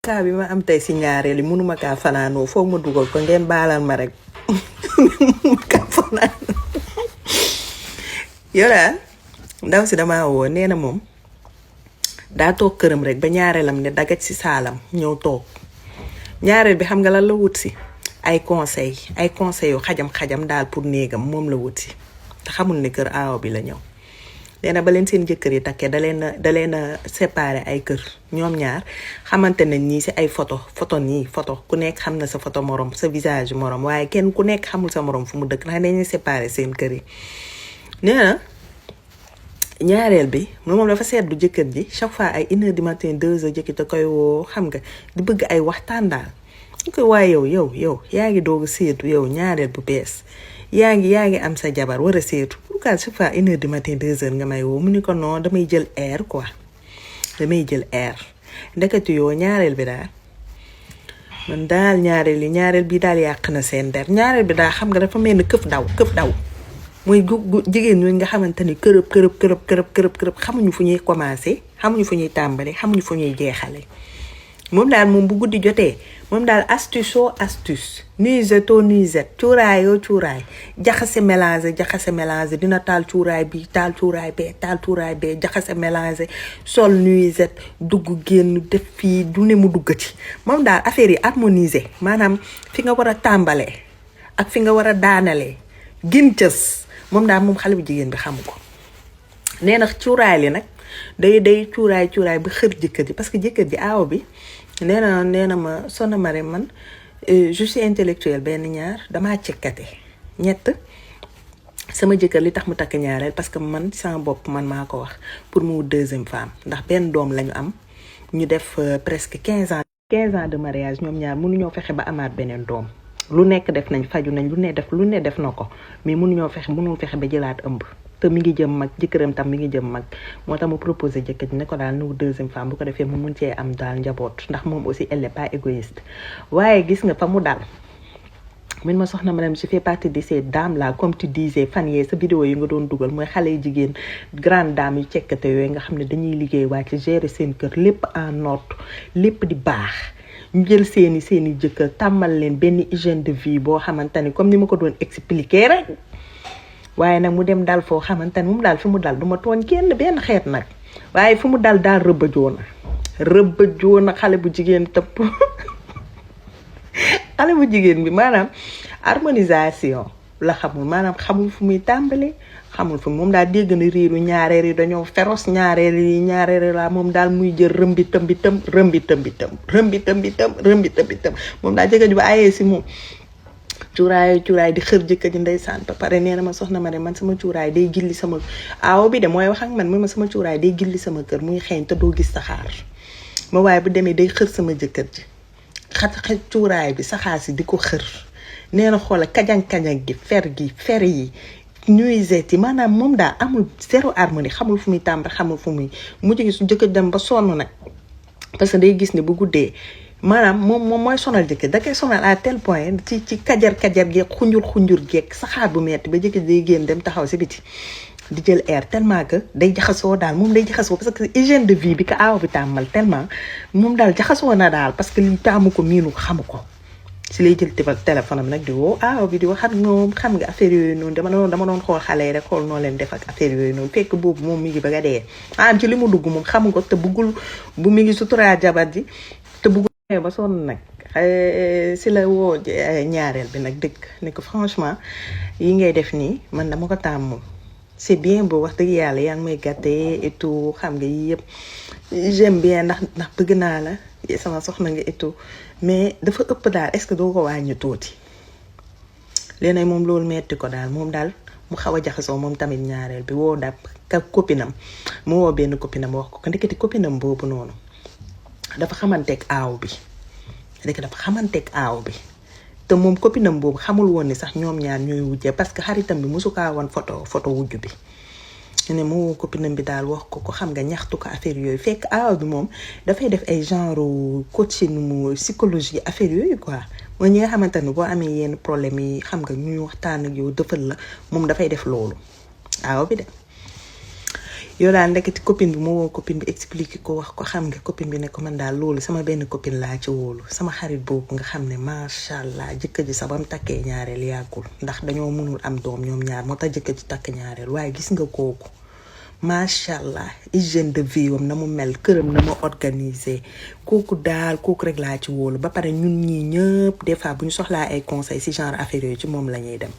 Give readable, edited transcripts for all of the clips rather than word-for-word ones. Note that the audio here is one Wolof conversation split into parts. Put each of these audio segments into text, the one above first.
kaa bi ma am tey si ñaareel yi mënuma kaa fanaanoo foog ma dugal ko ngeen baalal ma rek ma kaa fanaanoo yow daal ndaw si damaa woo nee na moom daa toog këram rek ba ñaareelam ne dagaj si saalam ñëw toog ñaareel bi xam nga lan la wut si ay conseil yu xajam-xajam daal pour néegam moom la wut si te xamul ne kër aaw bi la ñëw nee na ba leen seen jëkkër yi takkee da leen a séparé ay kër ñoom ñaar xamante nañ nii si ay photo ku nekk xam na sa photo morom sa visage morom waaye kenn ku nekk xamul sa morom fu mu dëkk ndax dañuy séparé seen kër yi nee na ñaareel bi moom dafa seetlu jëkkër ji chaque fois ay 1h du matin 2h jëkkër te koy woo xam nga di bëgg ay waxtaan daal ñu koy waaye yow yaa ngi doog a seetu yow ñaareel bu bees yaa ngi am sa jabar war a seetu pourquoi chaque fois 1h du matin 2h nga may woo mu ni ko non damay jël air quoi damay jël air ndekete yoo ñaareel bi daal man daal ñaareel bi daal yàq na seen der ñaareel bi daal xam nga dafa mel ni këf daw mooy jigéen ñooñu nga xamante ni kërëb xamuñu fu ñuy commencé xamuñu fu ñuy tàmbali xamuñu fu ñuy jeexale moom daal moom bu guddi jotee moom daal astuce nuisette cuuraay jaxase mélange dina taal cuuraay bi taal cuuraay bee jaxase mélange sol nuisette dugg génn def fii du ne mu duggati moom daal affaire yi harmonisé maanaam fi nga war a tàmbalee ak fi nga war a daanalee gin cës moom daal moom xale bu jigéen bi xamu ko nee na cuuraay li nag day cuuraay ba xër jëkkër ji parce que jëkkër ji aaw bi nee na ma Soxna Marème man je suis intellectuelle benn ñaar damaa cekkate ñett sama jëkkër li tax mu takk ñaareel parce que man sama bopp man maa ko wax pour mu deuxième femme ndax benn doom lañu am ñu def presque 15 ans de mariage ñoom ñaar mënuñoo fexe ba amaat beneen doom lu nekk def nañ faju nañ lu ne def na ko mais mënul fexe ba jëlaat ëmb te mi ngi jëm mag jëkkëram tam mi ngi jëm mag moo tax mu proposé jëkkër ji ne ko daal nu deuxième femme bu ko defee mu mun cee am daal njaboot ndax moom aussi elle n'est pas égoïste waaye gis nga fa mu daal min ma Soxna Marème je fais partie de ces dames là comme tu disais fan yee sa vidéo yi nga doon dugal mooy xale yu jigéen grande dame yu cekkate yooyu nga xam ne dañuy liggéey wàcc gérer seen kër lépp en ordre lépp di baax ñu jël seeni jëkkër tàmmal leen benn hygiène de vie boo xamante ni comme ni ma ko doon expliquer rek waaye nag mu dem dal foo xamante ni moom daal fi mu dal du ma tooñ kenn benn xeet nag waaye fi mu dal daal rëbba joona xale bu jigéen tëpp xale bu jigéen bi maanaam harmonisation la xamul fu muy tàmbali xamul fu moom daal dégg na riiru ñaareel yi dañoo féroce ñaareel la moom daal muy jël rëmbi tëmbitam moom daal jëkkër ji ba ayee si moom cuuraay di xër jëkkër ji ndeysaan ba pare nee na ma Soxna Marème man sama cuuraay day gilli sama aaw bi de mooy wax ak man ma sama cuuraay day gilli sama kër muy xeeñ te doo gis saxaar ma waaye bu demee day xër sama jëkkër ji xat cuuraay bi saxaar si di ko xër nee na xoola kajang-kajang gi fer yi nuisette yi maanaam moom daal amul zéro harmonie xamul fu muy tàmbali xamul fu muy mujj gi su jëkkër dem ba sonn nag parce que day gis ne bu guddee maanaam moom mooy sonal jëkkër da koy sonal à tel point ci kajar geeg xunjur geeg saxaar bu metti ba jëkkër day génn dem taxaw si biti di jël air tellement que day jaxasoo daal moom day jaxasoo parce que hygiène de vie bi ko aaw bi tàmmal tellement moom daal jaxasoo na daal parce que li taamu ko miinu ko xamu ko si lay jël téléphone am nag di woo aaw bi di wax ak moom xam nga affaire yooyu noonu dama doon xool xale yi rek xool noo leen def ak affaire yooyu noonu fekk boobu moom mi ngi bëgg a dee maanaam ci li mu dugg moom xamu ko te buggul bu mi ngi suturaa jabar ji te buggul ba sonn nag si la woo ñaareel bi nag dëgg ne ko franchement yi ngay def nii man dama ko tàmmul c'est bien beau wax dëgg yàlla yaa ngi may gàttee et tout xam nga yii yëpp j'aime bien ndax bëgg naa la sama soxna nga et tout mais dafa ëpp daal est-ce que doo ko wàññi tuuti léegi moom loolu metti ko daal moom daal mu xaw a jaxasoo moom tamit ñaareel bi woo daal ka copinam mu woo benn copinam wax ko ndeketi copinam boobu noonu dafa xamanteeg aaw bi te moom copinam boobu xamul woon ni sax ñoom ñaar ñooy wujjee parce que xaritam bi mosu kaa woon photo wujju bi ne moo copinam bi daal wax ko xam nga ñaxtu ko affaire yooyu fekk aaw bi moom dafay def ay genre coaching mu psychologie affaire yooyu quoi mooy ñi nga xamante ni boo amee yenn problème yi xam nga ñuy waxtaan ak yow dëfal la moom dafay def loolu aaw bi de yow daal ndeketi copine bi moo woo copine bi expliqué ko wax ko xam nga copine bi ne ko man daal loolu sama benn copine laa ci wóolu sama xarit boobu nga xam ne macha allah jëkkër ji sax ba mu takkee ñaareel yàggul ndax dañoo mënul am doom ñoom ñaar moo tax jëkkër ji takk ñaareel waaye gis nga kooku macha allah hygiène de vie wam na mu mel këram na mu organisé kooku daal kooku rek laa ci wóolu ba pare ñun ñii ñëpp des fois bu ñu soxlaa ay conseils si genre affaire yooyu ci moom la ñuy dem.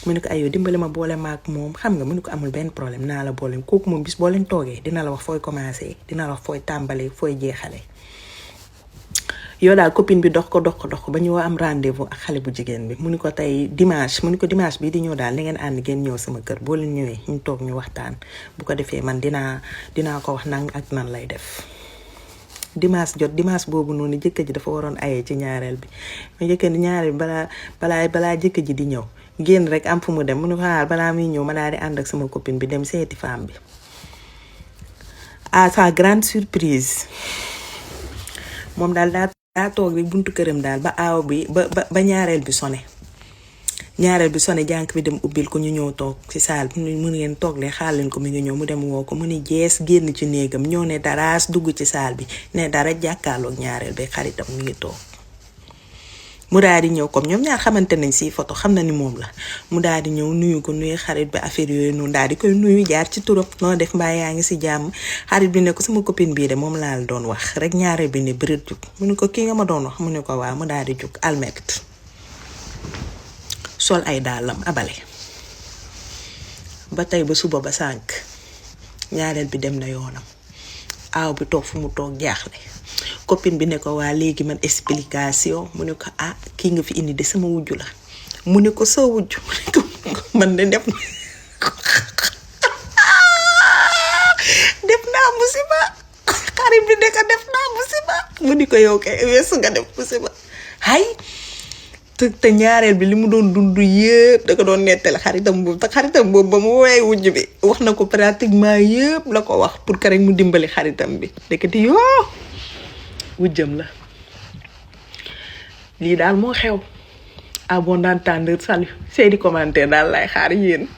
mu ne ko ayoo dimbali ma boole ma ak moom xam nga mu ne ko amul benn problème naa la boole kooku moom bis boo leen toogee dina la wax fooy commencé dina la wax fooy tàmbalee fooy jeexale yow daal copine bi dox ko ba ñu am rendez-vous ak xale bu jigéen bi mu ne ko tey dimanche mu ne ko dimanche bii di ñëw daal ni ngeen ànd ngeen ñëw sama kër boo leen ñëwee ñu toog ñu waxtaan bu ko defee man dinaa ko wax nan ak nan lay def. dimanche boobu noonu jëkkër ji dafa waroon ayee ci ñaareel bi ma jëkkër ji ñaareel bi balaa jëkkër ji di ñëw génn rek am fu mu dem mu ne ko balaa muy ñëw ma daal di ànd ak sama copine bi dem seeti femme bi à sa grande surprise moom daal daa toog rek buntu këram daal ba aaw bi ba ñaareel bi sone jànk bi dem ubbil ko ñu ñëw toog ci saal bi mu ngeen toog leen xaar leen ko mi ngi ñëw mu dem woo ko mu ni jees génn ci néegam ñëw ne daraas dugg ci saal bi ne dara jàkkaarloog ñaareel bi xaritam mi ngi toog mu daal di ñëw comme ñoom ñaar xamante nañ si photo xam na ni moom la mu daal di ñëw nuyu ko nuyu xarit bi affaire yooyu noonu daal di koy nuyu jaar ci turam noo def mbaa yaa ngi si jàmm xarit bi ne ko sama copine bii de moom laa la doon wax rek ñaareel bi ne bërit jug mu ne ko kii nga ma doon wax mu ne ko waaw mu daal di jug almet sol ay dàllam abale ba tey ba suba ba sànq ñaareel bi dem na yoonam aaw bi toog fu mu toog jaaxle copine bi ne ko waa léegi man explication mu ne ko kii nga fi indi de sama wujju la mu ne ko soo wujju mu ne ko man de def naa musiba xarit bi ne ko def naa musiba mu ni ko yow kay weesu nga def musiba hay te ñaareel bi li mu doon dund yëpp da ko doon nettali xaritam boobu ba mu woowee wujj bi wax na ko pratiquement yëpp la ko wax pour que rek mu dimbali xaritam bi ndeketi yoo wujjam la lii daal moo xew à bon entendeur salut seeni commentaire daal lay xaar yéen